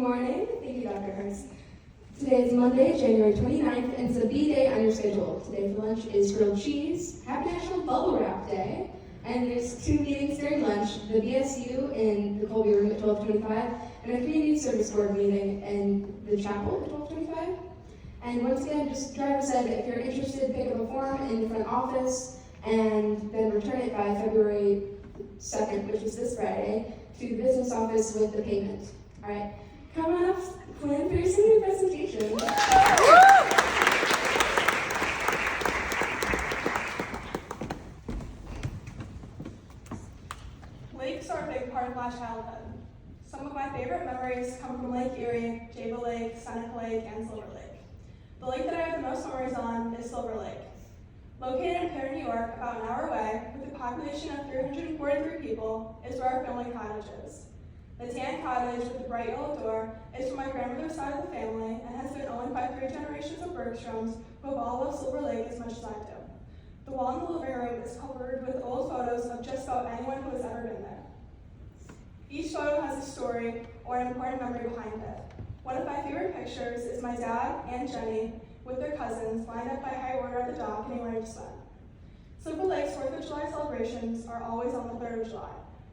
morning. Thank you, Dr. Hurst. Today is Monday, January 29th, and it's a B-day on your schedule. Today for lunch is grilled cheese, Happy National Bubble Wrap Day, and there's 2 meetings during lunch, the BSU in the Colby Room at 12:25, and a community service board meeting in the chapel at 12:25. And once again, just Driver said, if you're interested, pick up a form in the front office, and then return it by February 2nd, which is this Friday, to the business office with the payment. All right, come on up, Quinn, for your senior presentation. Lakes are a big part of my childhood. Some of my favorite memories come from Lake Erie, Java Lake, Seneca Lake, and Silver Lake. The lake that I have the most memories on is Silver Lake. Located in Perry, New York, about an hour away, with a population of 343 people, is where our family cottage is. The tan cottage with the bright yellow door is from my grandmother's side of the family and has been owned by 3 generations of Bergstroms who have all loved Silver Lake as much as I do. The wall in the living room is covered with old photos of just about anyone who has ever been there. Each photo has a story or an important memory behind it. One of my favorite pictures is my dad and Jenny with their cousins lined up by high order at the dock getting ready to swim. Silver Lake's 4th of July celebrations are always on the 3rd of July.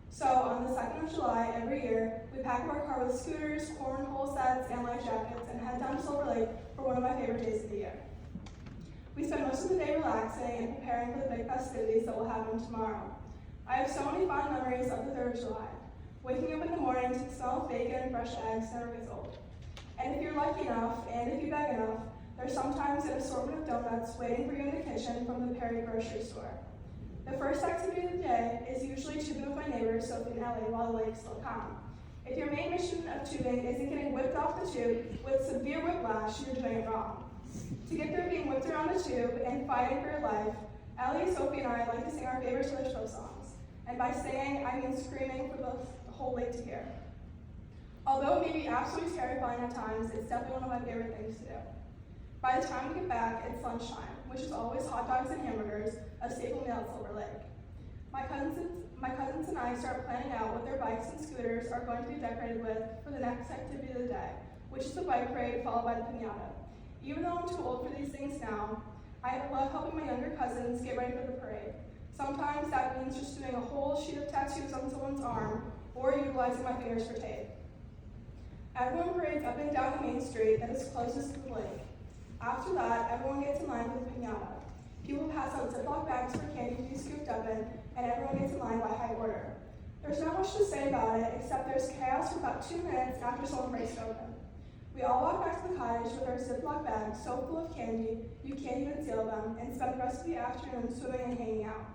So on the 2nd of July every year, we pack up our car with scooters, cornhole sets, and life jackets and head down to Silver Lake for one of my favorite days of the year. We spend most of the day relaxing and preparing for the big festivities that will happen tomorrow. I have so many fond memories of the 3rd of July. Waking up in the morning to the smell of bacon and fresh eggs never gets old. And if you're lucky enough, and if you beg enough, there's sometimes an assortment of donuts waiting for you in the kitchen from the Perry grocery store. The first activity of the day is usually tubing with my neighbors, Sophie and Ellie, while the lake's still calm. If your main mission of tubing isn't getting whipped off the tube with severe whiplash, you're doing it wrong. To get through being whipped around the tube and fighting for your life, Ellie, Sophie, and I like to sing our favorite Taylor Swift songs. And by singing, I mean screaming for the whole lake to hear. Although it may be absolutely terrifying at times, it's definitely one of my favorite things to do. By the time we get back, it's lunchtime, which is always hot dogs and hamburgers, a staple meal at Silver Lake. My cousins and I start planning out what their bikes and scooters are going to be decorated with for the next activity of the day, which is the bike parade followed by the piñata. Even though I'm too old for these things now, I love helping my younger cousins get ready for the parade. Sometimes that means just doing a whole sheet of tattoos on someone's arm or utilizing my fingers for tape. Everyone parades up and down the main street that is closest to the lake. After that, everyone gets in line for the piñata. People pass out Ziploc bags for candy to be scooped up in, and everyone gets in line by high order. There's not much to say about it, except there's chaos for about 2 minutes after someone breaks it open. We all walk back to the cottage with our Ziploc bags so full of candy you can't even seal them, and spend the rest of the afternoon swimming and hanging out.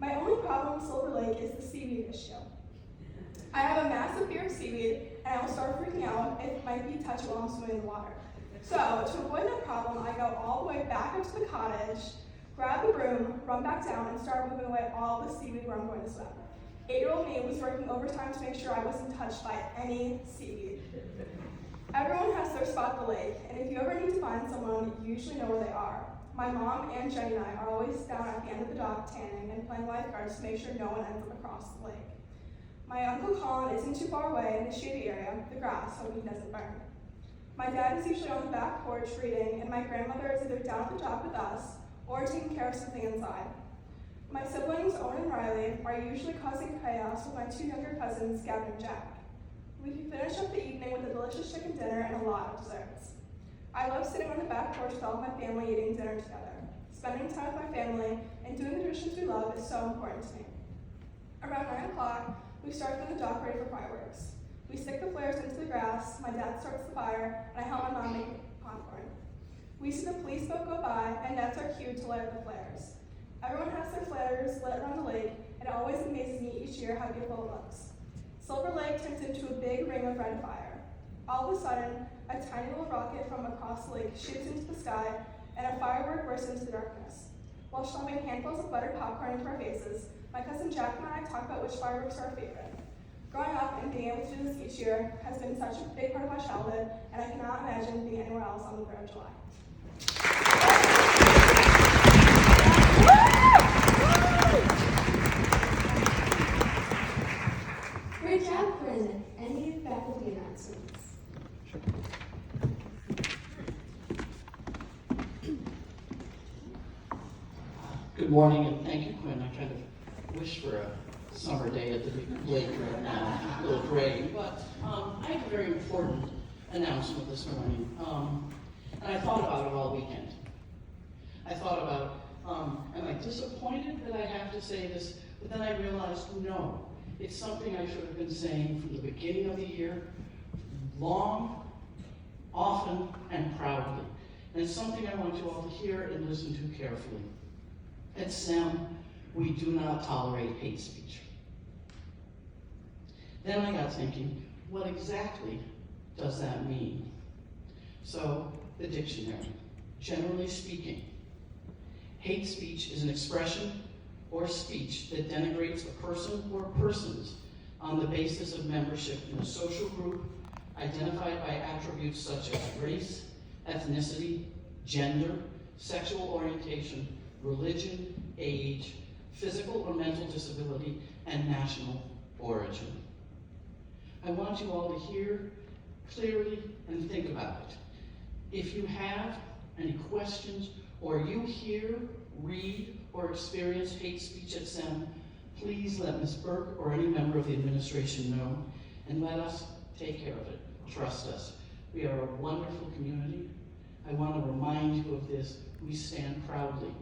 My only problem with Silver Lake is the seaweed issue. I have a massive fear of seaweed, and I will start freaking out if it might be touchy while I'm swimming in the water. So, to avoid that problem, I go all the way back up to the cottage, grab the broom, run back down, and start moving away all the seaweed where I'm going to swim. 8-year-old me was working overtime to make sure I wasn't touched by any seaweed. Everyone has their spot at the lake, and if you ever need to find someone, you usually know where they are. My mom and Jenny and I are always down at the end of the dock tanning and playing lifeguards to make sure no one ends up across the lake. My Uncle Colin isn't too far away in the shady area, the grass, hoping he doesn't burn. My dad is usually on the back porch reading, and my grandmother is either down at the dock with us or taking care of something inside. My siblings, Owen and Riley, are usually causing chaos with my 2 younger cousins, Gavin and Jack. We finish up the evening with a delicious chicken dinner and a lot of desserts. I love sitting on the back porch with all my family eating dinner together. Spending time with my family and doing the traditions we love is so important to me. Around 9 o'clock, we start getting the dock ready for fireworks. We stick the flares into the grass, my dad starts the fire, and I help my mom make popcorn. We see the police boat go by, and that's our cue to light up the flares. Everyone has their flares lit around the lake, and it always amazes me each year how beautiful it looks. Silver Lake turns into a big ring of red fire. All of a sudden, a tiny little rocket from across the lake shoots into the sky, and a firework bursts into the darkness. While shoving handfuls of buttered popcorn into our faces, my cousin Jack and I talk about which fireworks are our favorite. Growing up and being able to do this each year has been such a big part of my childhood, and I cannot imagine being anywhere else on the 3rd of July. Great job, Quinn. Any faculty announcements? morning, and thank you, Quinn. I kind of wish for a summer day at the lake right now, a little gray, but I have a very important announcement this morning, and I thought about it all weekend. I thought about, am I disappointed that I have to say this? But then I realized, no, it's something I should have been saying from the beginning of the year, long, often, and proudly. And it's something I want you all to hear and listen to carefully. At SEM, we do not tolerate hate speech. Then I got thinking, what exactly does that mean? So, the dictionary. Generally speaking, hate speech is an expression or speech that denigrates a person or persons on the basis of membership in a social group identified by attributes such as race, ethnicity, gender, sexual orientation, religion, age, physical or mental disability, and national origin. I want you all to hear clearly and think about it. If you have any questions, or you hear, read, or experience hate speech at SEM, please let Ms. Burke or any member of the administration know, and let us take care of it. Trust us. We are a wonderful community. I want to remind you of this. We stand proudly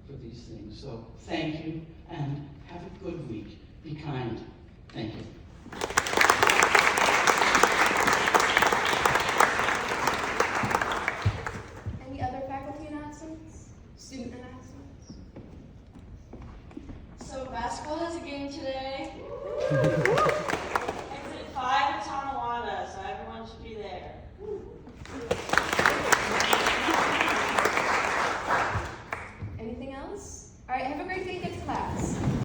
for these things. So thank you, and have a good week. Be kind. Thank you. Any other faculty announcements? Student announcements? So basketball has a game today. Exit 5 at Tonawanda, so everyone should be there. Anything else? All right, have a great day. Get to class.